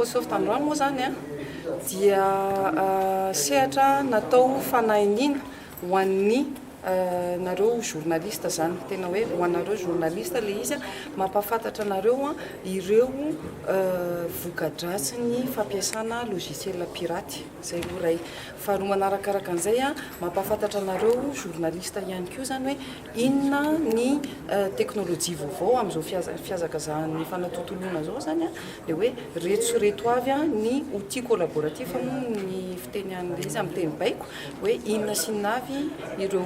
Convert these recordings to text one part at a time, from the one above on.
Microsoft Android moa zany a dia sehatra natao fanahinina ho an'ny nareo journaliste zany tena hoe ho anareo journaliste le izy mampafantatra anareo a ireo vokadratsiny fampiasana logiciel pirate zay ho ray faharoa manarakaraka an'izay a mampafantatra anareo journaliste ihany koa zany hoe inona ny teknôlôjia vaovao amin'izao fiazakazahan'ny fanatontoloana zao zany a le hoe reto sy reto avy a ny outil collaboratif ny fiteny an'le izy amin'ny teny baiko hoe inona sy navy ireo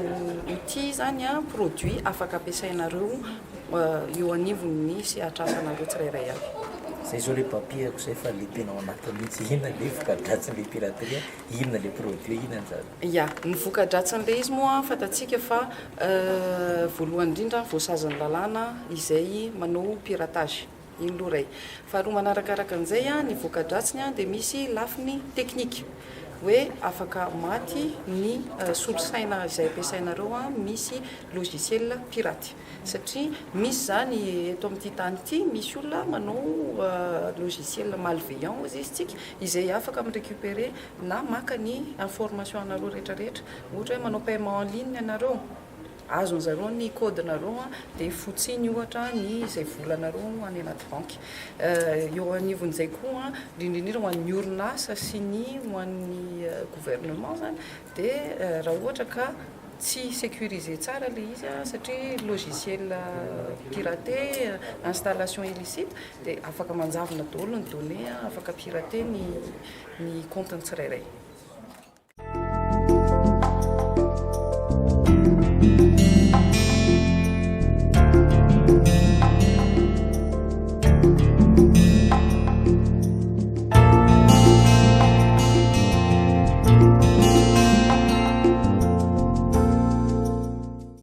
outil zany a produit afaka ampiasainareo eo anivony sy atrasanareo tsirairay avy zay zao le papier ko zay fa le tena ao anaty mihitsy inona le vokadratsiny le piraterie inona le produit inona anjara ya ny vokadratsin'le izy moa fatatsika fa voalohany indrindra voasazan'ny lalàna izay manao piratage iny loha ray faharoa manarakaraka an'izay a ny vokadratsiny a dia misy lafiny teknika hoe afaka maty ny solosaina izay ampiasainareo a misy logiciel pirate satria misy zany eto amin'ity tany ity misy olona manao logiciel malveillant ozy izy tsika izay afaka mirécupérer na maka ny information anareo rehetrarehetra ohatra hoe manao paiement en ligne anareo azon'zareo ny codenareo a dia fotsiny ohatra ny izay volanareo any anaty banky eo anivon'izay koa indrindrindrindra ho an'ny orinasa sy ny ho an'ny gouvernement zany dia raha ohatra ka tsy sécurisé tsara le izy satria logiciel piraté installation illicite dia afaka manjavona daholo ny données afaka piraté ny compte tsirairay